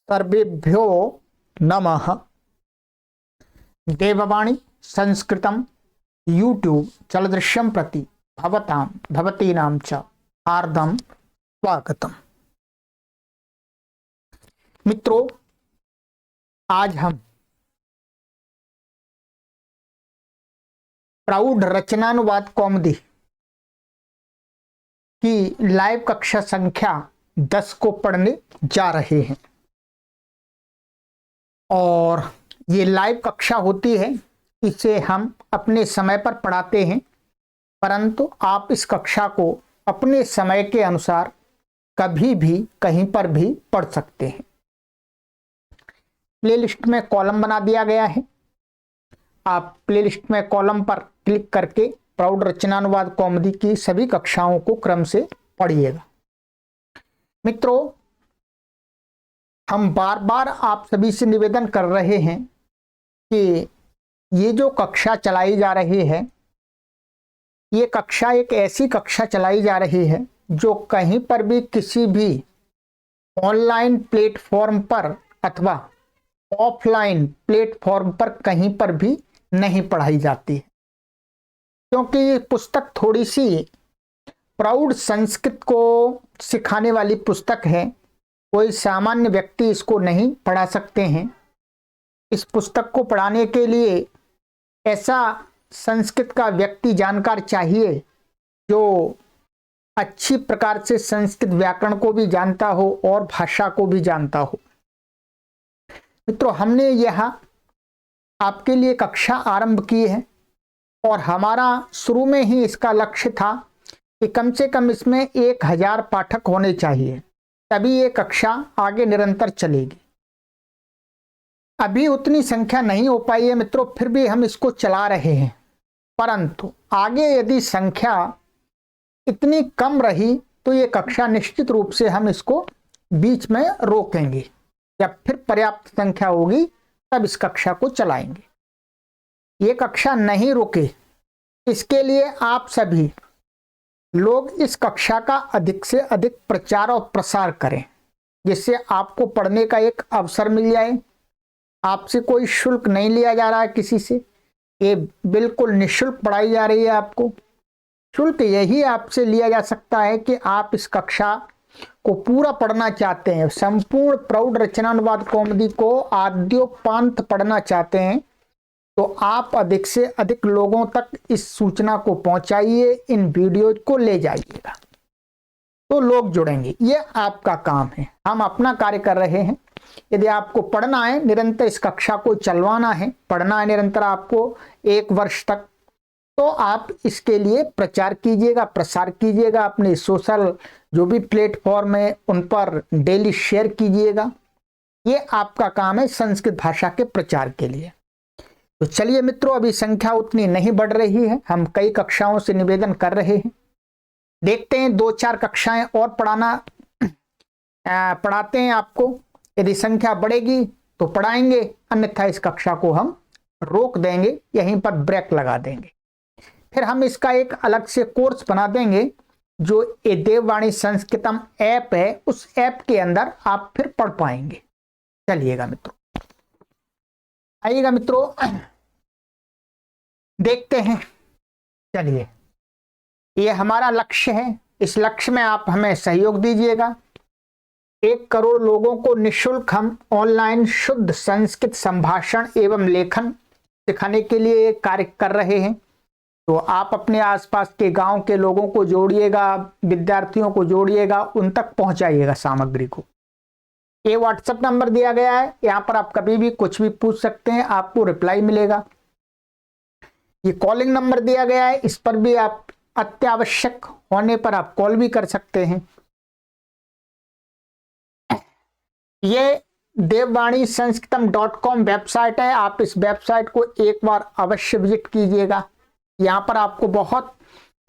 सर्वेभ्यो नमः। देववाणी संस्कृतं यूट्यूब चलदृश्यं प्रति भवतीनां च हार्दं स्वागतम्। मित्रों, आज हम प्राउढ़ रचनानुवाद कौमुदी की लाइव कक्षा संख्या 10 को पढ़ने जा रहे हैं। और ये लाइव कक्षा होती है, इसे हम अपने समय पर पढ़ाते हैं, परंतु आप इस कक्षा को अपने समय के अनुसार कभी भी कहीं पर भी पढ़ सकते हैं। प्लेलिस्ट में कॉलम बना दिया गया है, आप प्लेलिस्ट में कॉलम पर क्लिक करके प्राउढ़ रचनानुवाद कौमुदी की सभी कक्षाओं को क्रम से पढ़िएगा। मित्रों, हम बार बार आप सभी से निवेदन कर रहे हैं कि ये जो कक्षा चलाई जा रही है, ये कक्षा एक ऐसी कक्षा चलाई जा रही है जो कहीं पर भी किसी भी ऑनलाइन प्लेटफॉर्म पर अथवा ऑफलाइन प्लेटफॉर्म पर कहीं पर भी नहीं पढ़ाई जाती है, क्योंकि ये पुस्तक थोड़ी सी प्राउढ़ संस्कृत को सिखाने वाली पुस्तक है। कोई सामान्य व्यक्ति इसको नहीं पढ़ा सकते हैं। इस पुस्तक को पढ़ाने के लिए ऐसा संस्कृत का व्यक्ति जानकार चाहिए जो अच्छी प्रकार से संस्कृत व्याकरण को भी जानता हो और भाषा को भी जानता हो। मित्रों, हमने यह आपके लिए कक्षा आरंभ की है और हमारा शुरू में ही इसका लक्ष्य था कि कम से कम इसमें 1000 पाठक होने चाहिए, तभी ये कक्षा आगे निरंतर चलेगी। अभी उतनी संख्या नहीं हो पाई है मित्रों, फिर भी हम इसको चला रहे हैं, परंतु आगे यदि संख्या इतनी कम रही तो ये कक्षा निश्चित रूप से हम इसको बीच में रोकेंगे। जब फिर पर्याप्त संख्या होगी तब इस कक्षा को चलाएंगे। ये कक्षा नहीं रुके, इसके लिए आप सभी लोग इस कक्षा का अधिक से अधिक प्रचार और प्रसार करें, जिससे आपको पढ़ने का एक अवसर मिल जाए। आपसे कोई शुल्क नहीं लिया जा रहा है किसी से, ये बिल्कुल निःशुल्क पढ़ाई जा रही है। आपको शुल्क यही आपसे लिया जा सकता है कि आप इस कक्षा को पूरा पढ़ना चाहते हैं, संपूर्ण प्राउढ़ रचनानुवाद कौमुदी को आद्योपांत पढ़ना चाहते हैं, तो आप अधिक से अधिक लोगों तक इस सूचना को पहुंचाइए, इन वीडियोज को ले जाइएगा, तो लोग जुड़ेंगे। ये आपका काम है, हम अपना कार्य कर रहे हैं। यदि आपको पढ़ना है, निरंतर इस कक्षा को चलवाना है, पढ़ना है निरंतर आपको 1 वर्ष तक, तो आप इसके लिए प्रचार कीजिएगा, प्रसार कीजिएगा, अपने सोशल जो भी प्लेटफॉर्म है उन पर डेली शेयर कीजिएगा। ये आपका काम है संस्कृत भाषा के प्रचार के लिए। तो चलिए मित्रों, अभी संख्या उतनी नहीं बढ़ रही है, हम कई कक्षाओं से निवेदन कर रहे हैं, देखते हैं 2-4 कक्षाएं और पढ़ाते हैं आपको। यदि संख्या बढ़ेगी तो पढ़ाएंगे, अन्यथा इस कक्षा को हम रोक देंगे, यहीं पर ब्रेक लगा देंगे। फिर हम इसका एक अलग से कोर्स बना देंगे, जो ये देववाणी संस्कृतम ऐप है, उस ऐप के अंदर आप फिर पढ़ पाएंगे। चलिएगा मित्रों, आइएगा मित्रों, देखते हैं। चलिए, ये हमारा लक्ष्य है, इस लक्ष्य में आप हमें सहयोग दीजिएगा। 1 करोड़ लोगों को निःशुल्क हम ऑनलाइन शुद्ध संस्कृत संभाषण एवं लेखन सिखाने के लिए कार्य कर रहे हैं। तो आप अपने आसपास के गांव के लोगों को जोड़िएगा, विद्यार्थियों को जोड़िएगा, उन तक पहुंचाइएगा सामग्री को। ये व्हाट्सएप नंबर दिया गया है, यहाँ पर आप कभी भी कुछ भी पूछ सकते हैं, आपको रिप्लाई मिलेगा। ये कॉलिंग नंबर दिया गया है, इस पर भी आप अत्यावश्यक होने पर आप कॉल भी कर सकते हैं। ये देववाणी संस्कृतम.com वेबसाइट है, आप इस वेबसाइट को एक बार अवश्य विजिट कीजिएगा। यहाँ पर आपको बहुत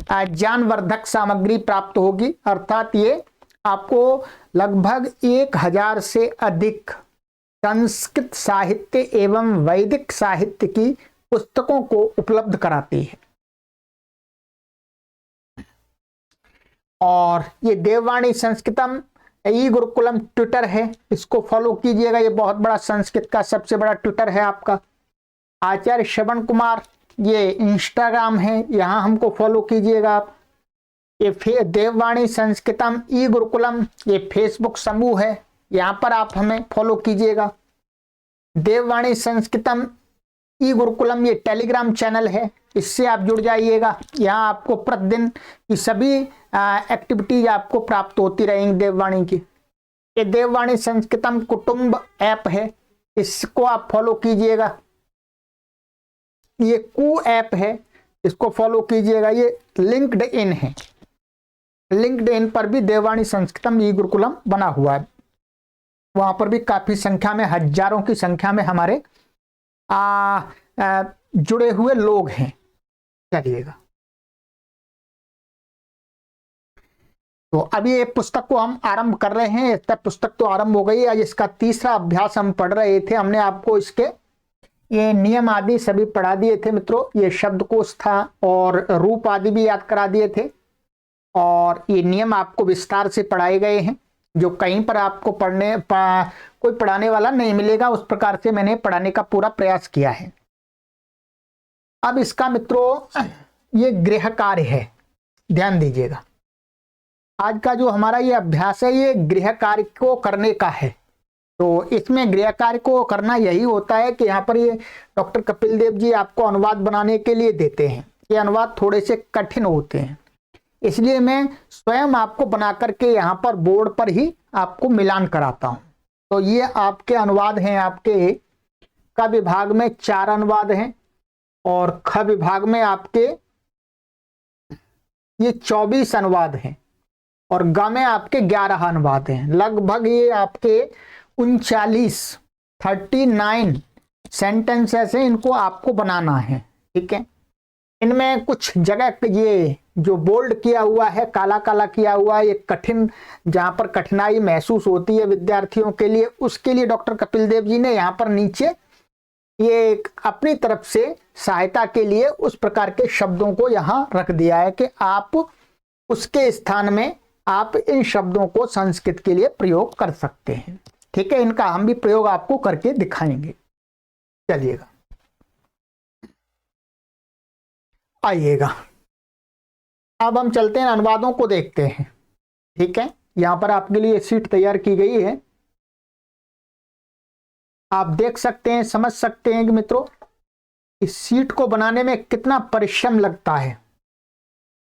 ज्ञानवर्धक सामग्री प्राप्त होगी, अर्थात ये आपको लगभग 1000 से अधिक संस्कृत साहित्य एवं वैदिक साहित्य की पुस्तकों को उपलब्ध कराती है। और ये देववाणी संस्कृतम ई गुरुकुलम ट्विटर है, इसको फॉलो कीजिएगा, ये बहुत बड़ा संस्कृत का सबसे बड़ा ट्विटर है आपका। आचार्य श्रवण कुमार, ये इंस्टाग्राम है, यहाँ हमको फॉलो कीजिएगा आप। ये देववाणी संस्कृतम ई गुरुकुलम, ये फेसबुक समूह है, यहाँ पर आप हमें फॉलो कीजिएगा। देववाणी संस्कृतम ई गुरुकुलम ये टेलीग्राम चैनल है, इससे आप जुड़ जाइएगा। यहाँ आपको प्रतिदिन की सभी एक्टिविटीज आपको प्राप्त होती रहेंगी देववाणी की। ये देववाणी संस्कृतम कुटुंब ऐप है, इसको आप फॉलो कीजिएगा। ये कू ऐप है, इसको फॉलो कीजिएगा। ये लिंक्ड इन है, लिंक्ड इन पर भी देववाणी संस्कृतम ई गुरुकुलम बना हुआ है, वहां पर भी काफी संख्या में, हजारों की संख्या में हमारे जुड़े हुए लोग हैं। चलिएगा, तो अभी ये पुस्तक को हम आरंभ कर रहे हैं। तब पुस्तक तो आरंभ हो गई, आज इसका तीसरा अभ्यास हम पढ़ रहे थे। हमने आपको इसके ये नियम आदि सभी पढ़ा दिए थे मित्रों, ये शब्दकोश था और रूप आदि भी याद करा दिए थे, और ये नियम आपको विस्तार से पढ़ाए गए हैं, जो कहीं पर आपको कोई पढ़ाने वाला नहीं मिलेगा, उस प्रकार से मैंने पढ़ाने का पूरा प्रयास किया है। अब इसका मित्रों ये गृह कार्य है, ध्यान दीजिएगा। आज का जो हमारा ये अभ्यास है, ये गृह कार्य को करने का है। तो इसमें गृह कार्य को करना यही होता है कि यहाँ पर ये डॉक्टर कपिल देव जी आपको अनुवाद बनाने के लिए देते हैं। ये अनुवाद थोड़े से कठिन होते हैं, इसलिए मैं स्वयं आपको बना करके यहाँ पर बोर्ड पर ही आपको मिलान कराता हूँ। तो ये आपके अनुवाद हैं, आपके क विभाग में 4 अनुवाद हैं और ख विभाग में आपके ये 24 अनुवाद हैं और ग में आपके 11 अनुवाद हैं। लगभग ये आपके 39 सेंटेंसेस हैं, इनको आपको बनाना है। ठीक है, इनमें कुछ जगह ये जो बोल्ड किया हुआ है, काला काला किया हुआ है, ये कठिन, जहां पर कठिनाई महसूस होती है विद्यार्थियों के लिए, उसके लिए डॉक्टर कपिल देव जी ने यहाँ पर नीचे ये अपनी तरफ से सहायता के लिए उस प्रकार के शब्दों को यहाँ रख दिया है कि आप उसके स्थान में आप इन शब्दों को संस्कृत के लिए प्रयोग कर सकते हैं। ठीक है, इनका हम भी प्रयोग आपको करके दिखाएंगे। चलिएगा, आइएगा, अब हम चलते हैं अनुवादों को देखते हैं। ठीक है, यहां पर आपके लिए सीट तैयार की गई है, आप देख सकते हैं, समझ सकते हैं कि मित्रों इस सीट को बनाने में कितना परिश्रम लगता है,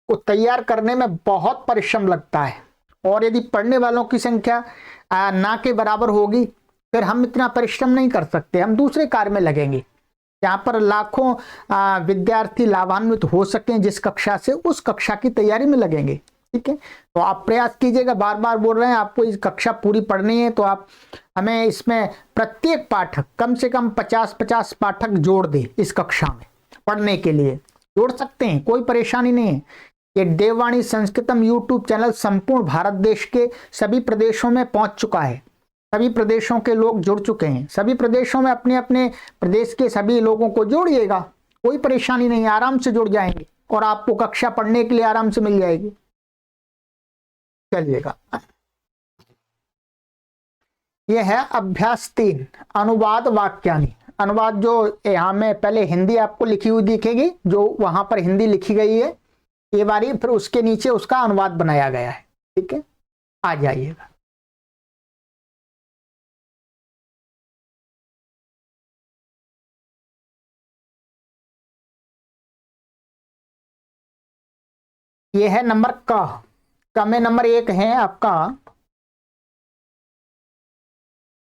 को तैयार करने में बहुत परिश्रम लगता है। और यदि पढ़ने वालों की संख्या ना के बराबर होगी, फिर हम इतना परिश्रम नहीं कर सकते, हम दूसरे कार्य में लगेंगे जहां पर लाखों विद्यार्थी लाभान्वित हो सकें जिस कक्षा से, उस कक्षा की तैयारी में लगेंगे। ठीक है, तो आप प्रयास कीजिएगा, बार बार बोल रहे हैं आपको इस कक्षा पूरी पढ़नी है, तो आप हमें इसमें प्रत्येक पाठक कम से कम 50-50 पाठक जोड़ दे इस कक्षा में पढ़ने के लिए। जोड़ सकते हैं, कोई परेशानी नहीं है। ये देववाणी संस्कृतम यूट्यूब चैनल संपूर्ण भारत देश के सभी प्रदेशों में पहुंच चुका है, सभी प्रदेशों के लोग जुड़ चुके हैं। सभी प्रदेशों में अपने अपने प्रदेश के सभी लोगों को जोड़िएगा, कोई परेशानी नहीं, आराम से जुड़ जाएंगे और आपको कक्षा पढ़ने के लिए आराम से मिल जाएगी। चलिएगा, यह है अभ्यास 3, अनुवाद वाक्यानि। अनुवाद जो यहाँ में पहले हिंदी आपको लिखी हुई दिखेगी, जो वहां पर हिंदी लिखी गई है ये बारी, फिर उसके नीचे उसका अनुवाद बनाया गया है। ठीक है, आ जाइएगा। ये है नंबर क में नंबर 1 है आपका,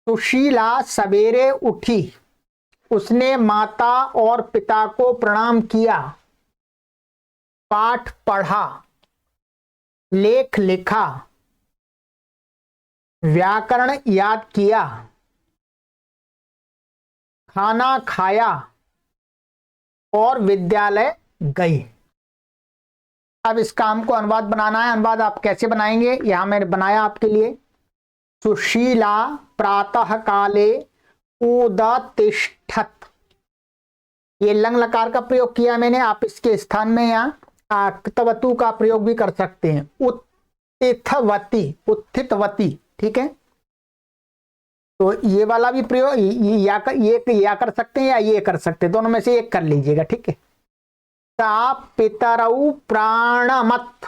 सुशीला सवेरे उठी, उसने माता और पिता को प्रणाम किया, पाठ पढ़ा, लेख लिखा, व्याकरण याद किया, खाना खाया और विद्यालय गई। अब इस काम को अनुवाद बनाना है। अनुवाद आप कैसे बनाएंगे, यहां मैंने बनाया आपके लिए। सुशीला प्रातः काले उदतिष्ठत, ये लंग लकार का प्रयोग किया मैंने, आप इसके स्थान में यहाँ तवतु का प्रयोग भी कर सकते हैं। उत्थितवती। ठीक है, तो ये वाला भी प्रयोग या कर सकते हैं या ये कर सकते हैं, दोनों में से एक कर लीजिएगा। ठीक है, ता पितरौ प्राणमत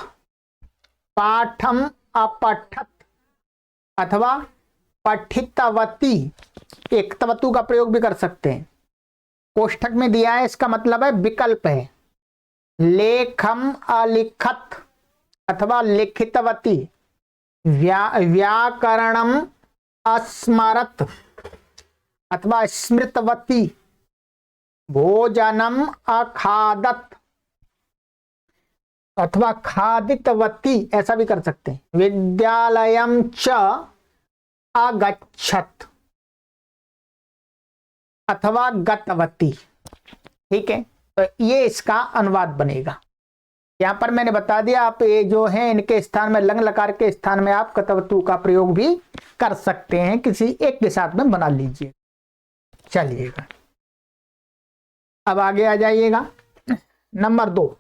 पाठम अपठत अथवा पठितवती, एक तवतु का प्रयोग भी कर सकते हैं। कोष्ठक में दिया है, इसका मतलब है विकल्प है। लेखम अलिखत अथवा लिखितवती, व्याकरणम अस्मरत अथवा स्मृतवती, भोजनम अखादत अथवा खादितवती, ऐसा भी कर सकते हैं। विद्यालयम च अगच्छत अथवा गतवती। ठीक है, तो ये इसका अनुवाद बनेगा। यहां पर मैंने बता दिया, आप ये जो है इनके स्थान में लंग लकार के स्थान में आप कतवतु का प्रयोग भी कर सकते हैं, किसी एक के साथ में बना लीजिए। चलिएगा, अब आगे आ जाइएगा। नंबर 2,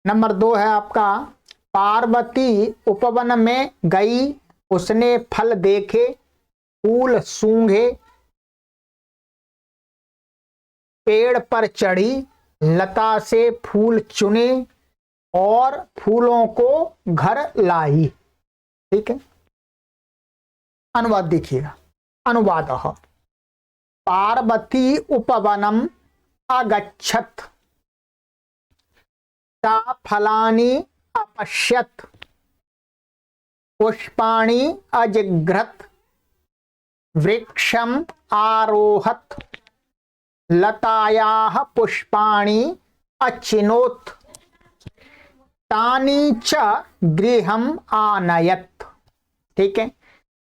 नंबर 2 है आपका, पार्वती उपवन में गई, उसने फल देखे, फूल सूंघे, पेड़ पर चढ़ी, लता से फूल चुने और फूलों को घर लाई। ठीक है, अनुवाद देखिएगा। अनुवाद, पार्वती उपवनम अगच्छत, ता फलानि अपश्यत, पुष्पाणि अजिघ्रत, वृक्षम आरोहत, लतायाः पुष्पाणि अचिनोत, तानि च गृहम आनयत। ठीक है,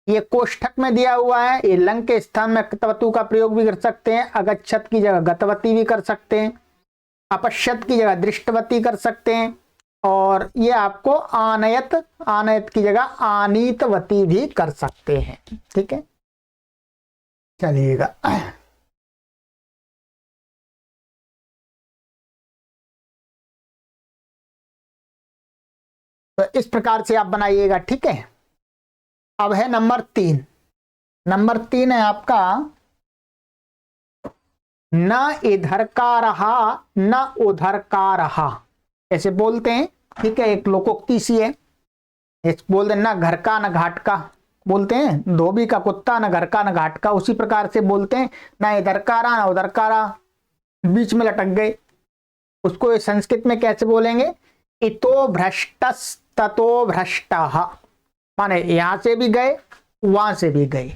ये कोष्ठक में दिया हुआ है। ये लंग के स्थान में तवतु का प्रयोग भी कर सकते हैं। अगच्छत की जगह गतवती भी कर सकते हैं, अपश्यत की जगह दृष्टवती कर सकते हैं, और ये आपको आनयत, आनयत की जगह आनीतवती भी कर सकते हैं। ठीक है, चलिएगा। तो इस प्रकार से आप बनाइएगा। ठीक है, अब है नंबर 3। नंबर 3 है आपका, न इधर का रहा न उधर का रहा, ऐसे बोलते हैं। ठीक है, एक लोकोक्ति सी है, बोलते हैं, ना घर का न घाट का, बोलते हैं धोबी का कुत्ता, न घर का न घाट का, उसी प्रकार से बोलते हैं, ना इधर का रहा ना उधर का रहा, बीच में लटक गए। उसको संस्कृत में कैसे बोलेंगे, इतो भ्रष्टस ततो भ्रष्टः, माने यहां से भी गए वहां से भी गए।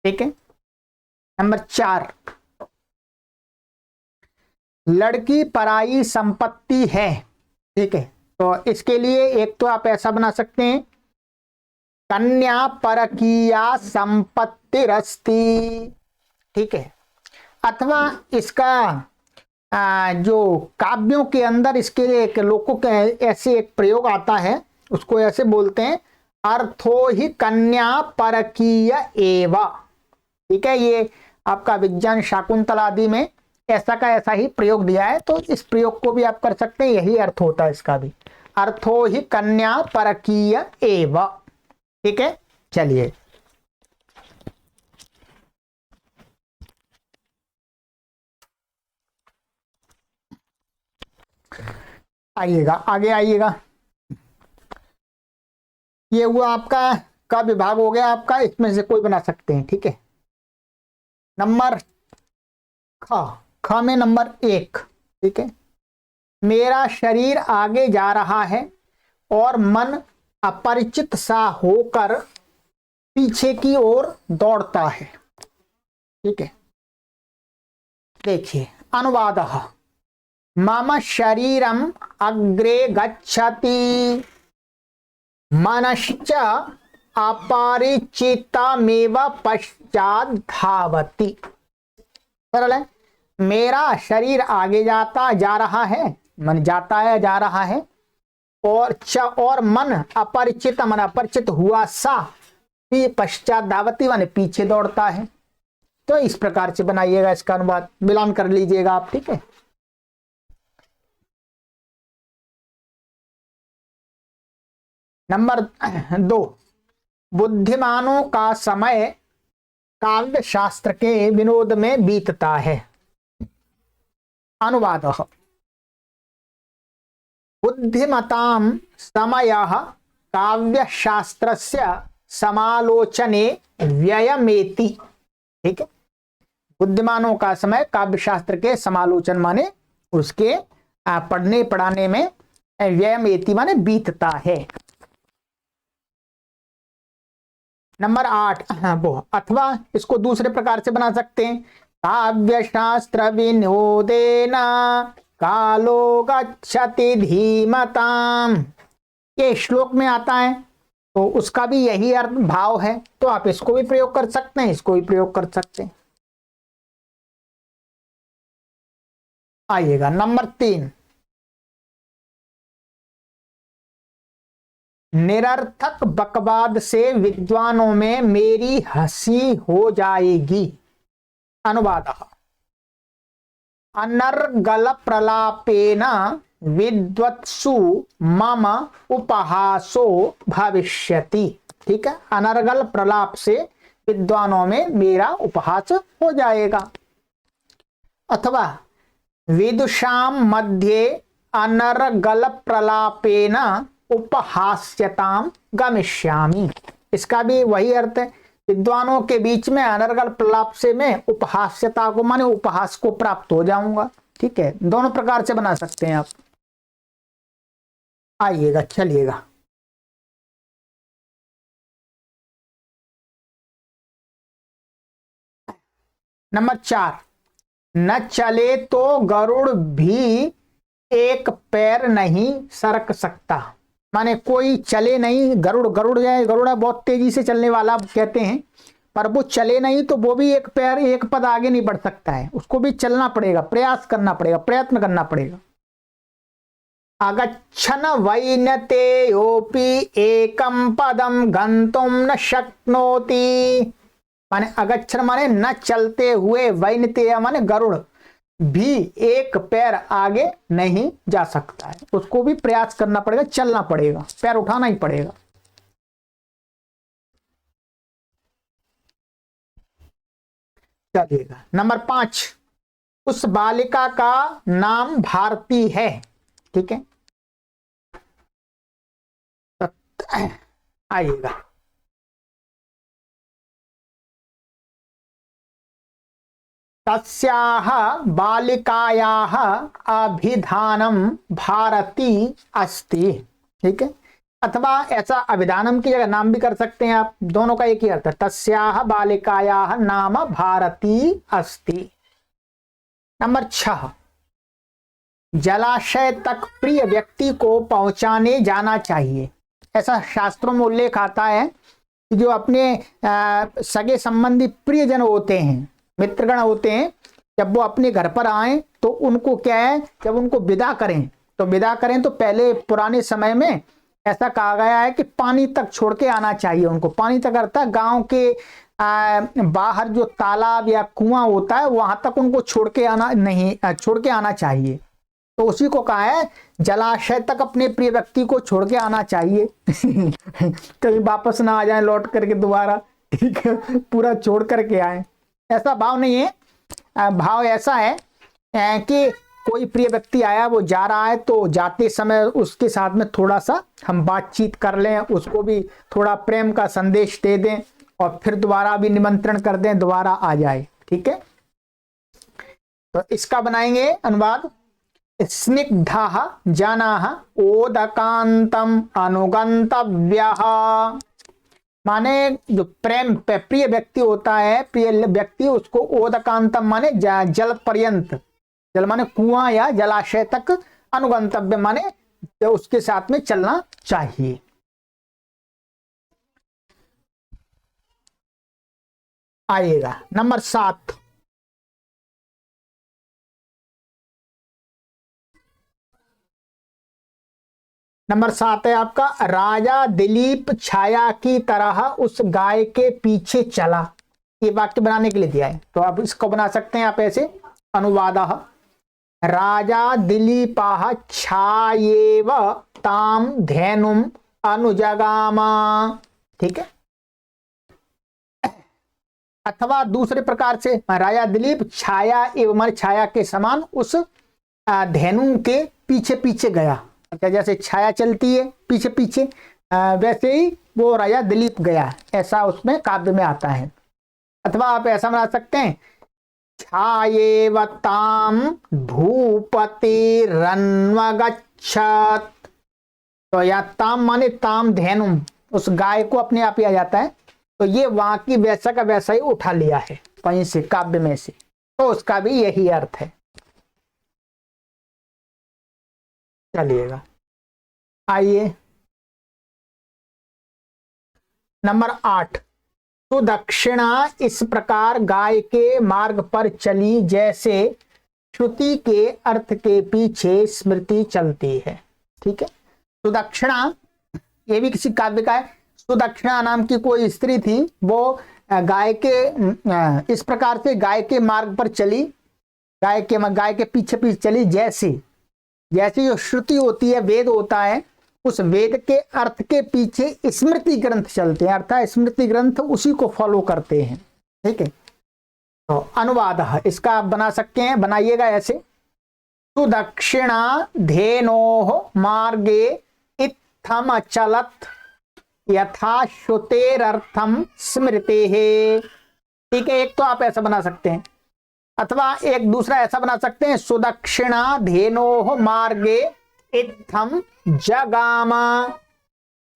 ठीक है, नंबर 4, लड़की पराई संपत्ति है। ठीक है, तो इसके लिए एक तो आप ऐसा बना सकते हैं, कन्या परकीया संपत्तिरस्ति। ठीक है, अथवा इसका जो काव्यों के अंदर इसके लिए एक लोकों के ऐसे एक प्रयोग आता है, उसको ऐसे बोलते हैं, अर्थो ही कन्या परकीय एव। ठीक है, ये आपका विज्ञान शाकुंतल आदि में ऐसा का ऐसा ही प्रयोग दिया है, तो इस प्रयोग को भी आप कर सकते हैं, यही अर्थ होता है इसका भी, अर्थो ही कन्या परकीय एव। ठीक है, चलिए आइएगा, आगे आइएगा। ये हुआ आपका का विभाग हो गया आपका, इसमें से कोई बना सकते हैं। ठीक है, नंबर ख में नंबर 1। ठीक है, मेरा शरीर आगे जा रहा है और मन अपरिचित सा होकर पीछे की ओर दौड़ता है। ठीक है, देखिए अनुवाद, मम शरीरम अग्रे गच्छति, मनश्च अपरिचितमेव पश्चात धावति। सरल है, मेरा शरीर आगे जा रहा है, मन जाता है जा रहा है, और मन अपरिचित, मन अपरिचित हुआ सा पश्चात धावती माने पीछे दौड़ता है। तो इस प्रकार से बनाइएगा इसका अनुवाद, मिलान कर लीजिएगा आप। ठीक है, नंबर 2, बुद्धिमानों का समय काव्य शास्त्र के विनोद में बीतता है। अनुवाद, बुद्धिमतां समयः काव्य शास्त्रस्य समालोचने व्ययमेति। ठीक है, बुद्धिमानों का समय काव्य शास्त्र के समालोचन माने उसके पढ़ने पढ़ाने में, व्ययमेति माने बीतता है। नंबर 8, वो अथवा इसको दूसरे प्रकार से बना सकते हैं, काव्य शास्त्र विनोदेन कालो गच्छति धीमताम। ये श्लोक में आता है तो उसका भी यही अर्थ भाव है, तो आप इसको भी प्रयोग कर सकते हैं, इसको भी प्रयोग कर सकते हैं। आइएगा नंबर 3, निरर्थक बकवाद से विद्वानों में मेरी हंसी हो जाएगी। अनुवाद, अनर्गल प्रलापेन विद्वत्सु मम उपहासो भविष्यति। ठीक है, अनर्गल प्रलाप से विद्वानों में मेरा उपहास हो जाएगा। अथवा विदुषाम मध्ये अनर्गल प्रलापेन उपहास्यताम गमिष्यामि। इसका भी वही अर्थ है, विद्वानों के बीच में अनर्गल प्रलाप से मैं उपहास्यता को माने उपहास को प्राप्त हो जाऊंगा। ठीक है, दोनों प्रकार से बना सकते हैं आप। आइएगा, चलिएगा नंबर 4, न चले तो गरुड़ भी एक पैर नहीं सरक सकता। माने कोई चले नहीं, गरुड़ गरुड़ जाए, गरुड़ा बहुत तेजी से चलने वाला कहते हैं, पर वो चले नहीं तो वो भी एक पैर एक पद आगे नहीं बढ़ सकता है, उसको भी चलना पड़ेगा, प्रयास करना पड़ेगा, प्रयत्न करना पड़ेगा। अगच्छन वैनते योपि एकम पदम गंतुम न शक्नोति। माने अगच्छन माने न चलते हुए, वैनते माने गरुड़ भी एक पैर आगे नहीं जा सकता है, उसको भी प्रयास करना पड़ेगा, चलना पड़ेगा, पैर उठाना ही पड़ेगा। चलिएगा नंबर 5, उस बालिका का नाम भारती है। ठीक है, आइएगा तस्याह बालिकायाः अभिधानम भारती अस्ति। ठीक है, अथवा ऐसा अभिधानम की जगह नाम भी कर सकते हैं आप, दोनों का एक ही अर्थ है। तस्याह बालिकायाः नाम भारती अस्ति। नंबर 6, जलाशय तक प्रिय व्यक्ति को पहुंचाने जाना चाहिए। ऐसा शास्त्रों में उल्लेख आता है कि जो अपने सगे संबंधी प्रियजन होते हैं, मित्रगण होते हैं, जब वो अपने घर पर आए तो उनको क्या है, जब उनको विदा करें तो पहले पुराने समय में ऐसा कहा गया है कि पानी तक छोड़ के आना चाहिए उनको। पानी तक अर्थात गांव के बाहर जो तालाब या कुआं होता है वहां तक उनको छोड़ के आना चाहिए। तो उसी को कहा है जलाशय तक अपने प्रिय व्यक्ति को छोड़ के आना चाहिए कहीं वापस ना आ जाए लौट करके दोबारा। ठीक है, पूरा छोड़ करके आए, ऐसा भाव नहीं है। भाव ऐसा है कि कोई प्रिय व्यक्ति आया, वो जा रहा है, तो जाते समय उसके साथ में थोड़ा सा हम बातचीत कर लें, उसको भी थोड़ा प्रेम का संदेश दे दें और फिर दोबारा भी निमंत्रण कर दें, दोबारा आ जाए। ठीक है, तो इसका बनाएंगे अनुवाद, स्निग्धाः जनाः ओदकांतम अनुगंतव्यः। माने जो प्रेम प्रिय व्यक्ति होता है, प्रिय व्यक्ति, उसको ओदकांतम माने जल पर्यंत, जल माने कुआं या जलाशय तक, अनुगंतव्य माने तो उसके साथ में चलना चाहिए। आइएगा नंबर 7, नंबर 7 है आपका, राजा दिलीप छाया की तरह उस गाय के पीछे चला। ये वाक्य बनाने के लिए दिया है, तो आप इसको बना सकते हैं आप ऐसे, अनुवादः राजा दिलीपाः छायेव ताम धेनुम अनुजगामा, ठीक है। अथवा दूसरे प्रकार से राजा दिलीप छाया एवं छाया के समान उस धेनु के पीछे पीछे गया। अच्छा, जैसे छाया चलती है पीछे पीछे, वैसे ही वो राजा दिलीप गया, ऐसा उसमें काव्य में आता है। अथवा आप ऐसा बना सकते हैं, छायेवताम भूपति रन्वगच्छत। तो या ताम माने ताम धेनुम, उस गाय को अपने आप ही आ जाता है, तो ये वहां की वैसा का वैसा ही उठा लिया है वहीं से काव्य में से, तो उसका भी यही अर्थ है। चलिएगा, आइए नंबर 8। तो दक्षिणा इस प्रकार गाय के मार्ग पर चली जैसे श्रुति के अर्थ के पीछे स्मृति चलती है, ठीक है। सुदक्षिणा ये भी किसी काव्य का है। सुदक्षिणा नाम की कोई स्त्री थी, वो गाय के इस प्रकार से गाय के मार्ग पर चली, गाय के पीछे पीछे चली जैसे जैसे जो श्रुति होती है, वेद होता है, उस वेद के अर्थ के पीछे स्मृति ग्रंथ चलते हैं, अर्थात स्मृति ग्रंथ उसी को फॉलो करते हैं, ठीक है। तो अनुवाद इसका आप बना सकते हैं, बनाइएगा ऐसे, सुदक्षिणा धेनोः मार्गे इत्थम अचलत यथा श्रुतेरर्थम स्मृतेः, ठीक है। एक तो आप ऐसा बना सकते हैं, अथवा एक दूसरा ऐसा बना सकते हैं, सुदक्षिणा धेनोः मार्गे इत्थम जगामा।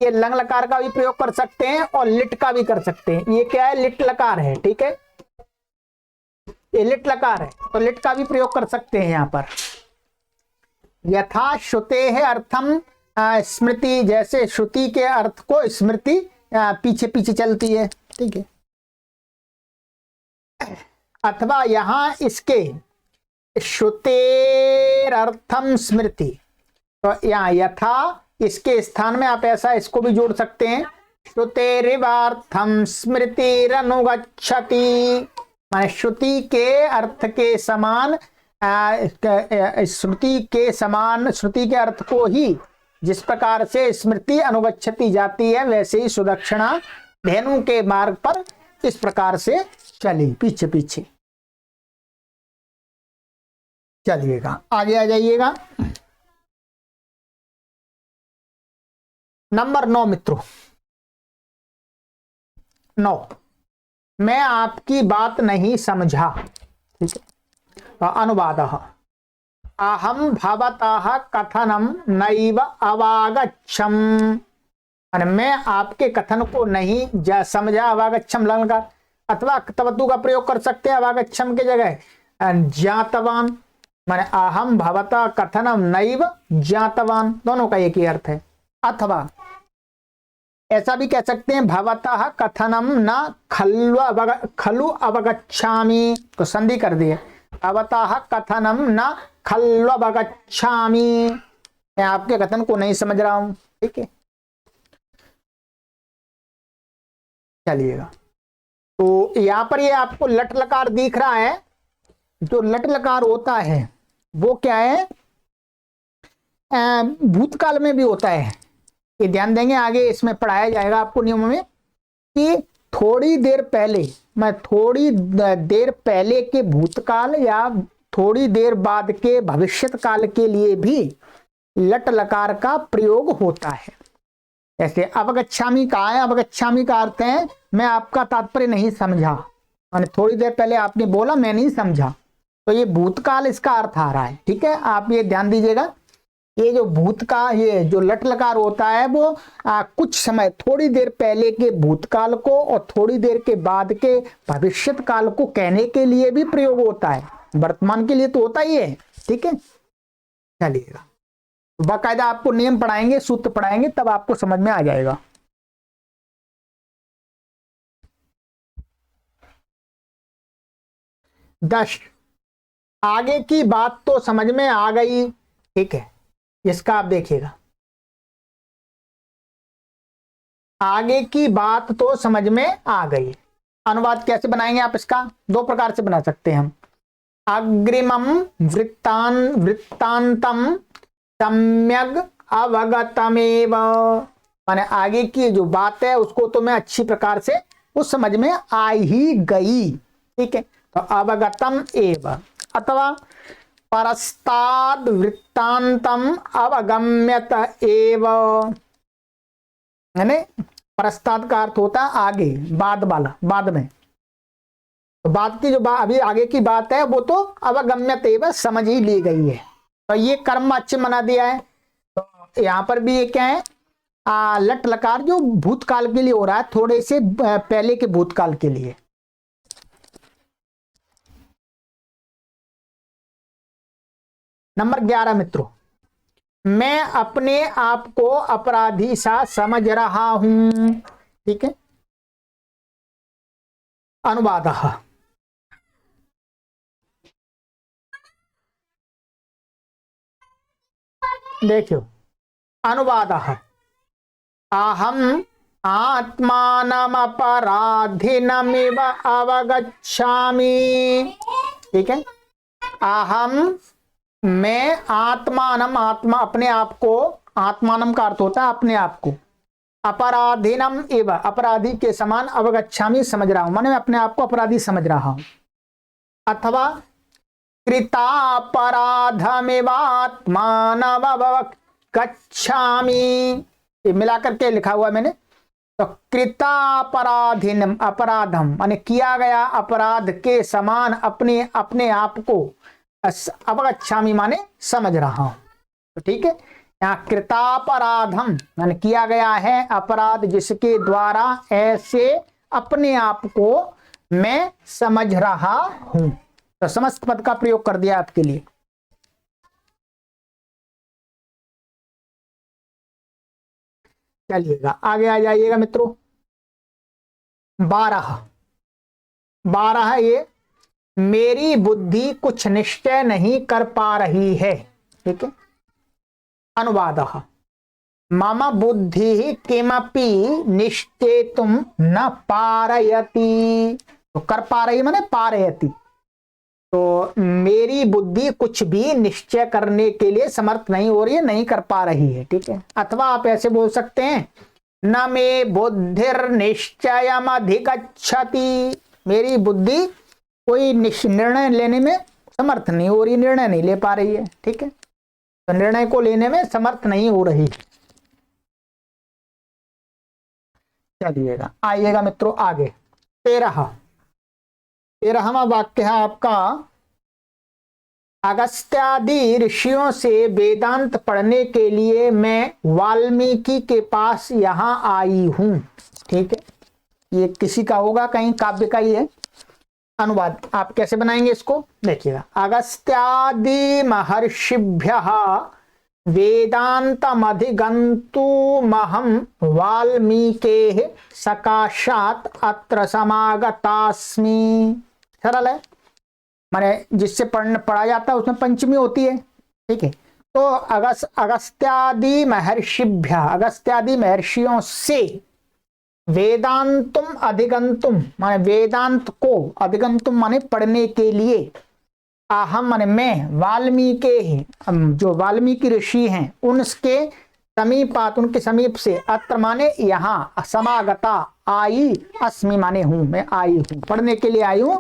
ये लंग लकार का भी प्रयोग कर सकते हैं और लिट का भी कर सकते हैं। ये क्या है, लिट लकार है, ठीक है, ये लिट लकार है, तो लिट का भी प्रयोग कर सकते हैं यहां पर। यथा श्रुते है अर्थम स्मृति, जैसे श्रुति के अर्थ को स्मृति पीछे पीछे चलती है, ठीक है। अथवा यहां इसके श्रुतेरर्थम स्मृति, तो यहाँ यथा इसके स्थान में आप ऐसा इसको भी जोड़ सकते हैं, श्रुतेरिवार्थम स्मृतिरनुगच्छति, माने श्रुति के अर्थ के समान श्रुति के अर्थ को ही जिस प्रकार से स्मृति अनुगच्छति जाती है, वैसे ही सुदक्षिणा धेनु के मार्ग पर इस प्रकार से चली पीछे पीछे। चलिएगा, आगे आ जाइएगा। नंबर 9 मित्रों, 9, मैं आपकी बात नहीं समझा, ठीक है। अनुवाद, अहम भवतः कथनम नैव अवागच्छम, मैं आपके कथन को नहीं समझा, अवागच्छम लंग का, अथवा तवतु का प्रयोग कर सकते हैं अवागच्छम के जगह ज्ञातवान, माने अहम भवतः कथनम नैव ज्ञातवान, दोनों का एक ही अर्थ है। अथवा ऐसा भी कह सकते हैं, भवतः कथनम न खलु अवगच्छामि, तो संधि कर दिए, भवतः कथनम न खलु अवगच्छामि, मैं आपके कथन को नहीं समझ रहा हूं, ठीक है। चलिएगा, तो यहां पर ये आपको लट लकार दिख रहा है। जो लट लकार होता है वो क्या है, भूतकाल में भी होता है, ये ध्यान देंगे, आगे इसमें पढ़ाया जाएगा आपको नियमों में, कि थोड़ी देर पहले, मैं थोड़ी देर पहले के भूतकाल या थोड़ी देर बाद के भविष्यत काल के लिए भी लट लकार का प्रयोग होता है। ऐसे अवगच्छामी कहा है, अवगच्छामी का अर्थ है मैं आपका तात्पर्य नहीं समझा, माने थोड़ी देर पहले आपने बोला मैं नहीं समझा, तो ये भूतकाल इसका अर्थ आ रहा है, ठीक है। आप ये ध्यान दीजिएगा, ये जो भूत का ये जो लट लकार होता है वो कुछ समय थोड़ी देर पहले के भूतकाल को और थोड़ी देर के बाद के भविष्यत काल को कहने के लिए भी प्रयोग होता है, वर्तमान के लिए तो होता ही है, ठीक है। चलिएगा, बाकायदा आपको नियम पढ़ाएंगे, सूत्र पढ़ाएंगे, तब आपको समझ में आ जाएगा। दस, आगे की बात तो समझ में आ गई, ठीक है। इसका आप देखिएगा, आगे की बात तो समझ में आ गई, अनुवाद कैसे बनाएंगे आप इसका, दो प्रकार से बना सकते हैं हम। अग्रिमम वृत्तांतम सम्यग अवगतमेव, माने आगे की जो बात है उसको तो मैं अच्छी प्रकार से उस समझ में आ ही गई। ठीक है, तो अवगतम एव अथवा परस्ताद वृत्तांतम अवगम्यत एव, यानी परस्ताद का अर्थ होता है आगे, बाद वाला, बाद में। तो बाद की जो अभी आगे की बात है वो तो अवगम्यत एव समझ ही ली गई है। तो ये कर्म अच्छे बना दिया है। तो यहां पर भी ये क्या है, लट लकार जो भूतकाल के लिए हो रहा है, थोड़े से पहले के भूतकाल के लिए। नंबर 11 मित्रों, मैं अपने आप को अपराधी सा समझ रहा हूं। ठीक है, अनुवाद, देखियो अनुवाद, अहम आत्मानमपराधिनमिव अवगच्छामि। ठीक है, अहम मैं, आत्मानम आत्मा अपने आप को, आत्मानम का अर्थ होता है अपने आप को, अपराधीनम एव अपराधी के समान, अवगच्छामि समझ रहा हूं, माने मैं अपने आप को अपराधी समझ रहा हूं। अथवा कृतापराधमेवात्मानमवगच्छामि, ये मिलाकर के लिखा हुआ मैंने। तो कृतापराधीनम अपराधम माने किया गया अपराध के समान अपने अपने आप को अवगच्छामि माने समझ रहा हूं। तो ठीक है, यहाँ कृतापराधम माने किया गया है अपराध जिसके द्वारा ऐसे अपने आप को मैं समझ रहा हूं। तो समस्त पद का प्रयोग कर दिया आपके लिए। चलिएगा आगे आ जाइएगा मित्रों। 12 12 ये मेरी बुद्धि कुछ निश्चय नहीं कर पा रही है। ठीक है, अनुवाद, मम बुद्धि किमपि निश्चेतुम न पारयति। तो कर पा रही माने पारयति, तो मेरी बुद्धि कुछ भी निश्चय करने के लिए समर्थ नहीं हो रही है, नहीं कर पा रही है। ठीक है, अथवा आप ऐसे बोल सकते हैं, न मे बुद्धिर निश्चयम अधिगच्छति, मेरी बुद्धि कोई निर्णय लेने में समर्थ नहीं हो रही, निर्णय नहीं ले पा रही है। ठीक है, तो निर्णय को लेने में समर्थ नहीं हो रही। चलिएगा आइएगा मित्रों आगे। 13वां वाक्य है आपका, अगस्त्यादि ऋषियों से वेदांत पढ़ने के लिए मैं वाल्मीकि के पास यहां आई हूं। ठीक है, ये किसी का होगा, कहीं काव्य का ही है। अनुवाद आप कैसे बनाएंगे इसको, देखिएगा, अगस्त्यादि महर्षिभ्य वेदांतमधिगन्तुमहं वाल्मीके सकाशात अत्र समागतास्मि। सरल है, माने जिससे पढ़ा जाता है उसमें पंचमी होती है। ठीक है, तो अगस्त्यादि महर्षिभ्य, अगस्त्यादि महर्षियों से, वेदांतुम अधिगंतुम माने वेदांत को, अधिगंतुम माने पढ़ने के लिए, अहम माने मैं, वाल्मीकि जो वाल्मीकि ऋषि हैं उनके समीपात, उनके समीप से, अत्र माने यहाँ, समागता आई, अस्मि माने हूं, मैं आई हूं, पढ़ने के लिए आई हूं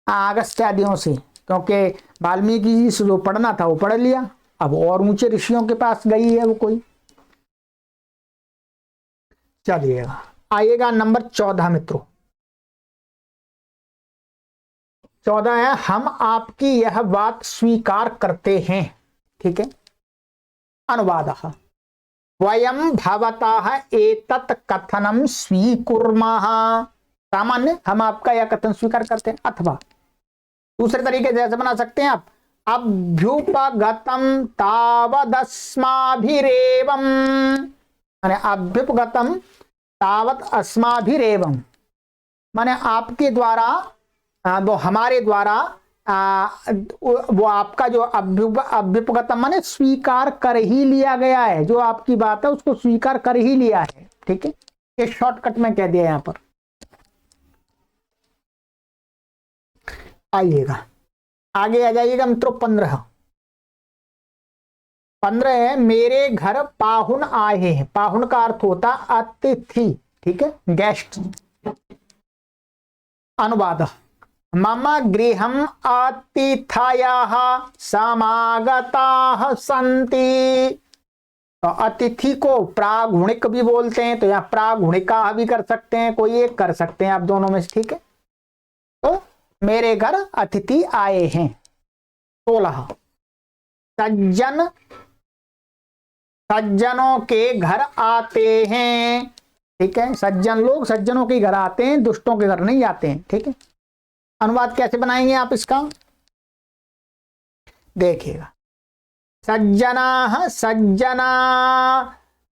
अगस्त्यादियों से, क्योंकि वाल्मीकि जी से जो पढ़ना था वो पढ़ लिया, अब और ऊंचे ऋषियों के पास गई है वो कोई। चलिएगा आइएगा नंबर 14 मित्रों। 14 है, हम आपकी यह बात स्वीकार करते हैं। ठीक है, अनुवाद, वयम भवतः एतत् कथनम स्वीकुर्मः, सामान्य हम आपका यह कथन स्वीकार करते हैं। अथवा दूसरे तरीके से ऐसे बना सकते हैं आप, अभ्युपगतम तावदस्माभिरेवम, माने अभ्युपगतम तावत अस्माभिरेवम, माने आपके द्वारा, वो हमारे द्वारा, वो आपका जो अभ्युपगतम माने स्वीकार कर ही लिया गया है, जो आपकी बात है उसको स्वीकार कर ही लिया है। ठीक है, ये शॉर्टकट में कह दिया यहां पर। आइएगा आगे आ जाइएगा मित्रों। 15 है, मेरे घर पाहुन आए हैं। पाहुन का अर्थ होता अतिथि, ठीक है, गेस्ट। अनुवाद, मम गृहम अतिथयः समागताः सन्ति। तो अतिथि को प्रागुणिक भी बोलते हैं, तो यहाँ प्रागुणिका भी कर सकते हैं, कोई एक कर सकते हैं आप दोनों में से, ठीक है। तो मेरे घर अतिथि आए हैं। 16, सज्जन सज्जनों के घर आते हैं, ठीक है। सज्जन लोग सज्जनों के घर आते हैं, दुष्टों के घर नहीं आते हैं, ठीक है। अनुवाद कैसे बनाएंगे आप इसका, देखिएगा। सज्जना सज्जना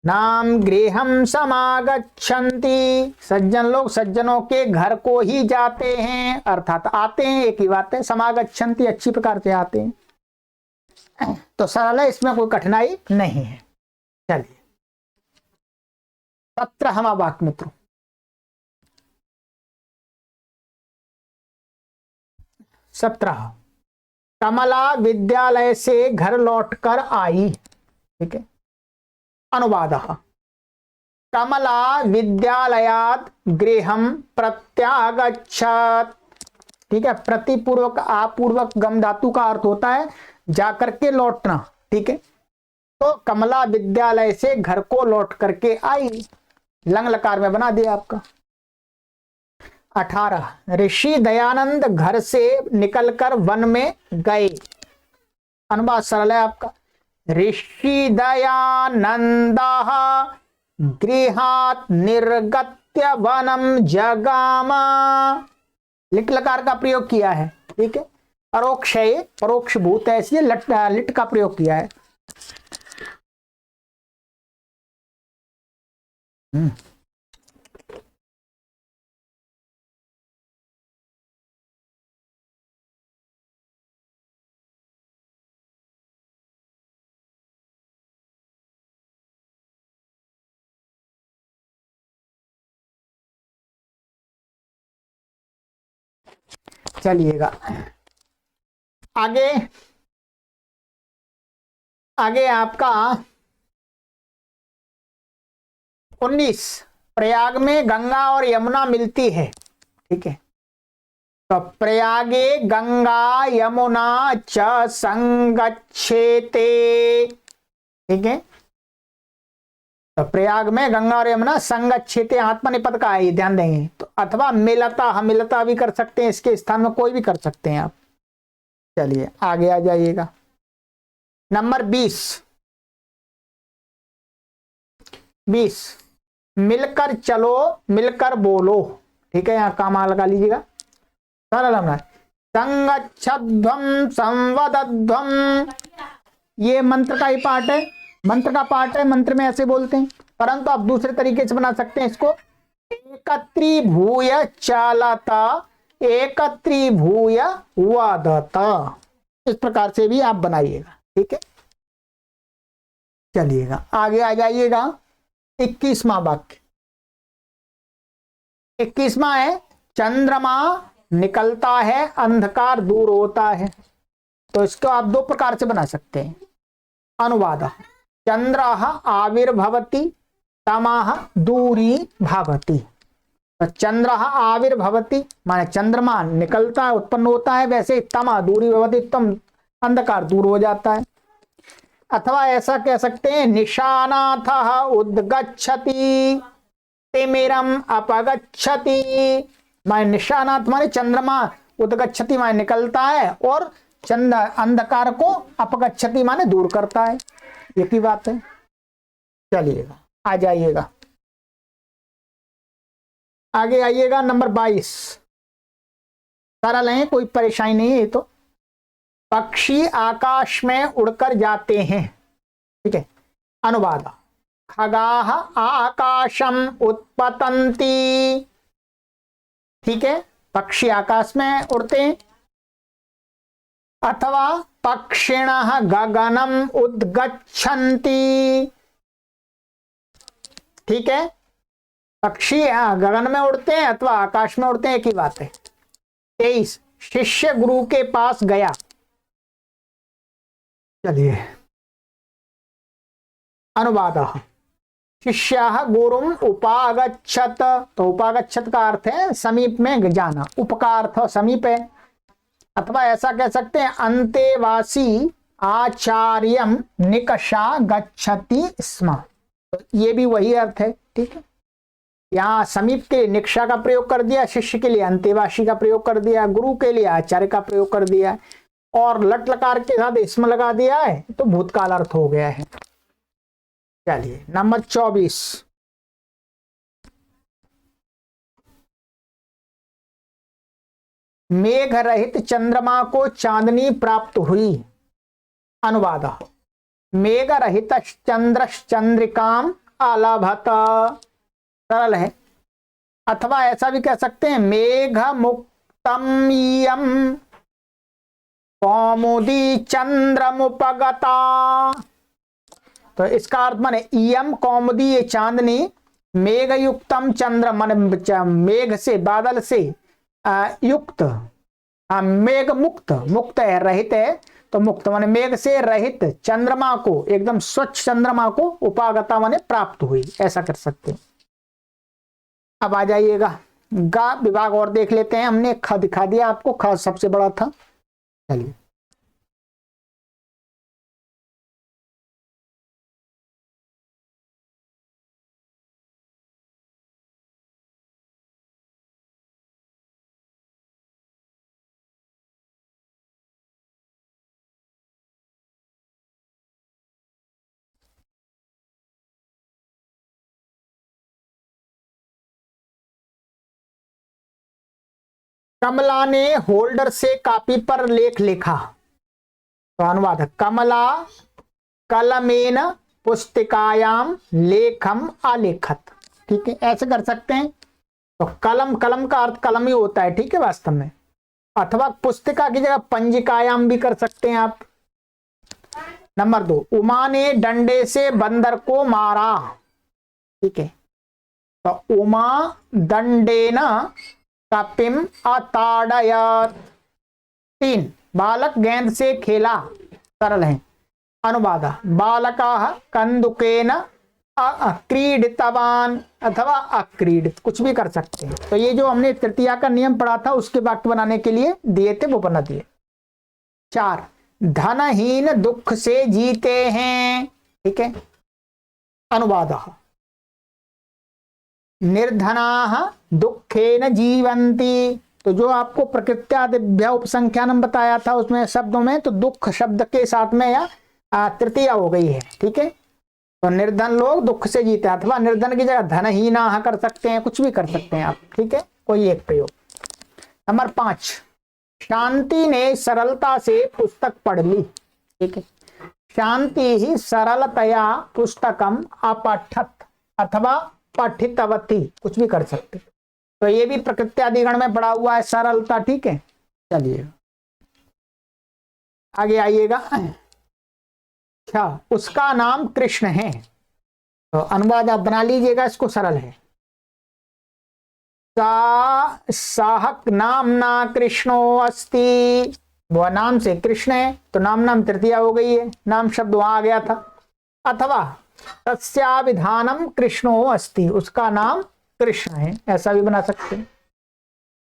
नाम गृहम समागच्छन्ति। सज्जन लोग सज्जनों के घर को ही जाते हैं, अर्थात आते हैं, एक ही बात है। समागच्छन्ति अच्छी प्रकार से आते हैं, तो सरल है, इसमें कोई कठिनाई नहीं है। चलिए 17वां वाक्य मित्रों। 17, कमला विद्यालय से घर लौटकर आई, ठीक है। अनुवाद, कमला विद्यालयात् गृहं प्रत्यागच्छत्, ठीक है। प्रतिपूर्वक आपूर्वक गम धातु का अर्थ होता है जाकर के लौटना, ठीक है। तो कमला विद्यालय से घर को लौट करके आई, लंग लकार में बना दिया आपका। 18, ऋषि दयानंद घर से निकलकर वन में गए। अनुवाद सरल है आपका, ऋषि दयानंदः गृहात् निर्गत्य वनम जगामा। लिट लकार का प्रयोग किया है, ठीक है। परोक्ष है, परोक्ष भूत है, इसलिए लिट का प्रयोग किया है। चलिएगा आगे। आगे आपका 19, प्रयाग में गंगा और यमुना मिलती है, ठीक है। तो प्रयागे गंगा यमुना च संगच्छेते, ठीक है। तो प्रयाग में गंगा और यमुना संगच्छेते, आत्मनिपद का है, ध्यान देंगे। तो अथवा मिलता, हम मिलता भी कर सकते हैं, इसके स्थान में कोई भी कर सकते हैं आप। चलिए आगे आ जाइएगा। नंबर 20, मिलकर चलो मिलकर बोलो, ठीक है। यहां कामा लगा लीजिएगा, सरल होना। संगच्छध्वम संवदध्वम, ये मंत्र का ही पार्ट है, मंत्र का पार्ट है, मंत्र में ऐसे बोलते हैं, परंतु आप दूसरे तरीके से बना सकते हैं इसको। एकत्रीभूय चालता एकत्रीभूय वदता, इस प्रकार से भी आप बनाइएगा, ठीक है। चलिएगा आगे आ जाइएगा। 21वां वाक्य। 21वां है, चंद्रमा निकलता है अंधकार दूर होता है। तो इसको आप दो प्रकार से बना सकते हैं। अनुवाद, चंद्रः आविर्भवति तमः दूरी भावति। तो चंद्रः आविर्भवति माने चंद्रमा निकलता है, उत्पन्न होता है, वैसे तमः दूरी भवति, तम अंधकार दूर हो जाता है। अथवा ऐसा कह सकते हैं, निशानाथः उद्गच्छति तिमिरम अपगच्छति। माने निशानाथ माने चंद्रमा, उद्गच्छति माने निकलता है, और चंद्र अंधकार को अपगच्छति माने दूर करता है, एक ही बात है। चलिएगा आ जाइएगा, आगे आइएगा। नंबर 22, सरल है, कोई परेशानी नहीं है ये तो। पक्षी आकाश में उड़कर जाते हैं, ठीक है। अनुवाद, खगाः आकाशम उत्पतन्ति, ठीक है। पक्षी आकाश में उड़ते हैं। अथवा पक्षिणः गगनम उद्गच्छन्ति, ठीक है। पक्षी गगन में उड़ते हैं अथवा आकाश में उड़ते हैं, एक ही बात है। 23, शिष्य गुरु के पास गया। चलिए अनुवादः शिष्यः गुरुम उपागच्छत, तो उपागच्छत का अर्थ है समीप में जाना, उप का अर्थ समीप है। अथवा ऐसा कह सकते हैं अंतेवासी आचार्यम निकषा गच्छति स्म, तो ये भी वही अर्थ है। ठीक है, यहाँ समीप के लिए निकषा का प्रयोग कर दिया, शिष्य के लिए अंतेवासी का प्रयोग कर दिया, गुरु के लिए आचार्य का प्रयोग कर दिया, और लट लकार के साथ स्म लगा दिया है, तो भूतकाल अर्थ हो गया है। चलिए नंबर 24, मेघ रहित चंद्रमा को चांदनी प्राप्त हुई। अनुवाद मेघ रहित चंद्रिकाम अलभत, सरल है। अथवा ऐसा भी कह सकते हैं मेघ मुक्तम यम कौमुदी चंद्रमुपगता, तो इसका अर्थ माने इयम कौमुदी ये चांदनी, मेघ युक्तम चंद्र मन मेघ से बादल से युक्त, मेघ मुक्त, मुक्त है रहित है, तो मुक्त माने मेघ से रहित चंद्रमा को, एकदम स्वच्छ चंद्रमा को उपागता माने प्राप्त हुई, ऐसा कर सकते हैं। अब आ जाइएगा गा विभाग और देख लेते हैं। हमने ख दिखा दिया आपको, ख सबसे बड़ा था। चलिए कमला ने होल्डर से कॉपी पर लेख लिखा, तो अनुवाद कमला कलमेन पुस्तिकायाम लेखम आलेखत। ठीक है, ऐसे कर सकते हैं। तो कलम, कलम का अर्थ कलम ही होता है, ठीक है वास्तव में। अथवा पुस्तिका की जगह पंजिकायाम भी कर सकते हैं आप। नंबर 2, उमा ने डंडे से बंदर को मारा। ठीक है, तो उमा दंडेन कपिम अताड़यत। 3, बालक गेंद से खेला, सरल है। अनुवाद बालकाः कंदुकेन अक्रीडितवान, अथवा अक्रीडित, कुछ भी कर सकते हैं। तो ये जो हमने तृतीया का नियम पढ़ा था उसके वाक्य बनाने के लिए दिए थे, वो बना दिए। 4, धनहीन दुख से जीते हैं। ठीक है, अनुवाद निर्धनाः दुखेन जीवन्ति, तो जो आपको प्रकृत्यादिभ्य उपसंख्यानम बताया था उसमें शब्दों में, तो दुख शब्द के साथ में या तृतीया हो गई है। ठीक है, तो निर्धन लोग दुख से जीते, अथवा निर्धन की जगह धनहीना कर सकते हैं, कुछ भी कर सकते हैं आप। ठीक है, कोई एक प्रयोग। नंबर 5, शांति ने सरलता से पुस्तक पढ़ ली। ठीक है, शांति ही सरलतया पुस्तकम अपठत, अथवा पठितवती, कुछ भी कर सकते। तो ये भी प्रकृत्यादिगण में पड़ा हुआ है, सरलता। ठीक है, चलिए आगे आइएगा। क्या उसका नाम कृष्ण है, तो अनुवाद आप बना लीजिएगा, इसको सरल है। साहक नामना कृष्णो अस्ति, वह नाम से कृष्ण है, तो नाम नाम तृतीया हो गई है, नाम शब्द वहां आ गया था। अथवा तस्याभिधानम कृष्णो अस्ति, उसका नाम कृष्ण है, ऐसा भी बना सकते हैं।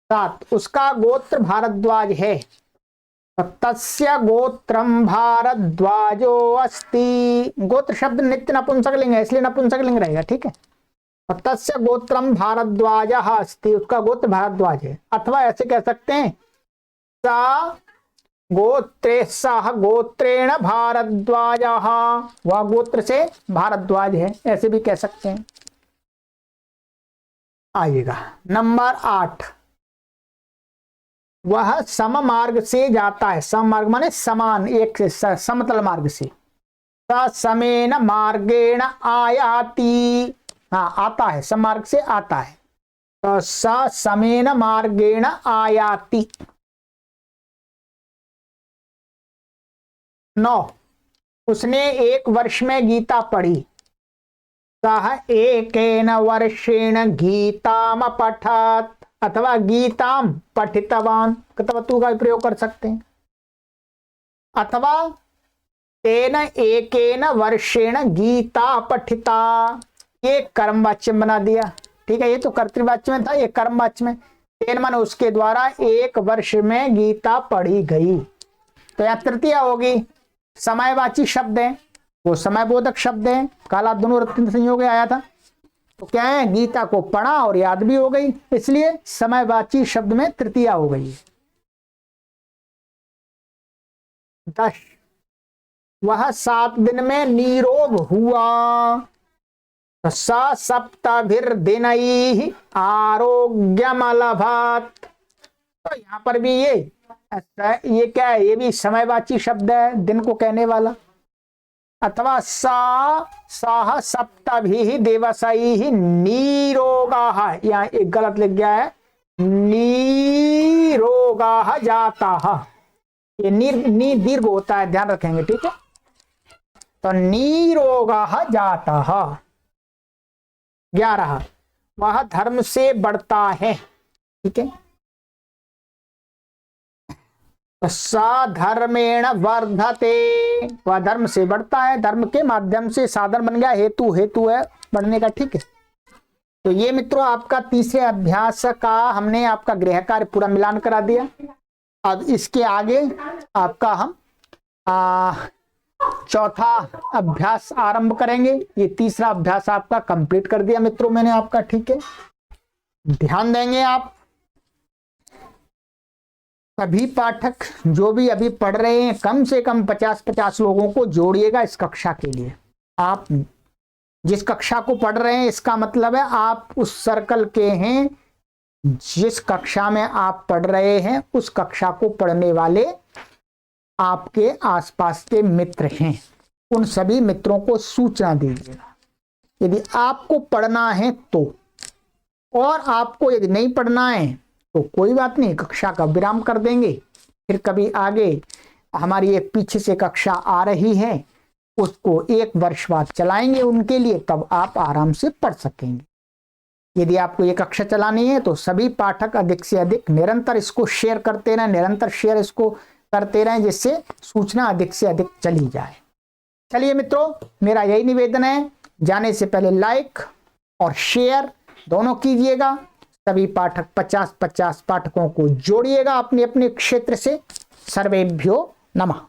7, उसका गोत्र भारद्वाज है, तस्य गोत्रम भारद्वाजो अस्ति। गोत्र शब्द नित्य नपुंसकलिंग है, इसलिए नपुंसकलिंग रहेगा। ठीक है, तस्य गोत्रम भारद्वाजः अस्ति, उसका गोत्र भारद्वाज है। अथवा ऐसे कह सकते हैं सा गोत्रे सह गोत्रेण भारद्वाजः, वह गोत्र से भारद्वाज है, ऐसे भी कह सकते हैं। आइएगा नंबर 8, वह सम मार्ग से जाता है। सम मार्ग माने समान, एक से समतल मार्ग से। समेन मार्गेण आयाति, हाँ आता है, सम मार्ग से आता है, तो समेन मार्गेण आयाति। 9, उसने एक वर्ष में गीता पढ़ी। सह एकेन वर्षेण गीताम पठत, अथवा गीताम पठितवान, तू का प्रयोग कर सकते हैं। अथवा तेन एकेन वर्षेण गीता पठिता, ये कर्मवाच्य बना दिया। ठीक है, ये तो कर्तृवाच्य में था, ये कर्मवाच्य में। तेन मन उसके द्वारा 1 वर्ष में गीता पढ़ी गई। तो यह तृतीया होगी। समयवाची शब्द है, वो समयबोधक शब्द है, काला दोनों संयोग आया था। तो क्या है, गीता को पढ़ा और याद भी हो गई, इसलिए समयवाची शब्द में तृतीया हो गई। 10, वह 7 दिन में निरोग हुआ। सप्तभिर्दिनैः आरोग्यमलभत। तो यहां पर भी ये क्या है, ये भी समयवाची शब्द है, दिन को कहने वाला। अथवा सह सप्तभिः दिवसैः निरोगाः, यहाँ एक गलत लिख गया है, निरोगाः जाताः। ये नी दीर्घ होता है, ध्यान रखेंगे। ठीक है, तो निरोगाः जाताः। 11, वह धर्म से बढ़ता है। ठीक है, साधर्मेण वर्धते, वह धर्म से बढ़ता है, धर्म के माध्यम से साधन बन गया, हेतु है बढ़ने का। ठीक है, तो ये मित्रों आपका तीसरे अभ्यास का हमने आपका गृह कार्य पूरा मिलान करा दिया। अब इसके आगे आपका हम चौथा अभ्यास आरंभ करेंगे। ये तीसरा अभ्यास आपका कंप्लीट कर दिया मित्रों मैंने आपका। ठीक है, ध्यान देंगे आप सभी पाठक जो भी अभी पढ़ रहे हैं, कम से कम 50-50 लोगों को जोड़िएगा इस कक्षा के लिए। आप जिस कक्षा को पढ़ रहे हैं, इसका मतलब है आप उस सर्कल के हैं, जिस कक्षा में आप पढ़ रहे हैं उस कक्षा को पढ़ने वाले आपके आसपास के मित्र हैं। उन सभी मित्रों को सूचना दीजिएगा यदि आपको पढ़ना है तो, और आपको यदि नहीं पढ़ना है तो कोई बात नहीं, कक्षा का विराम कर देंगे। फिर कभी आगे हमारी एक पीछे से कक्षा आ रही है, उसको 1 वर्ष बाद चलाएंगे उनके लिए, तब आप आराम से पढ़ सकेंगे। यदि आपको ये कक्षा चलानी है तो सभी पाठक अधिक से अधिक निरंतर इसको शेयर करते रहें, निरंतर शेयर इसको करते रहें, जिससे सूचना अधिक से अधिक चली जाए। चलिए मित्रों, मेरा यही निवेदन है, जाने से पहले लाइक और शेयर दोनों कीजिएगा। सभी पाठक 50-50 पाठकों को जोड़िएगा अपने अपने क्षेत्र से। सर्वेभ्यो नमः।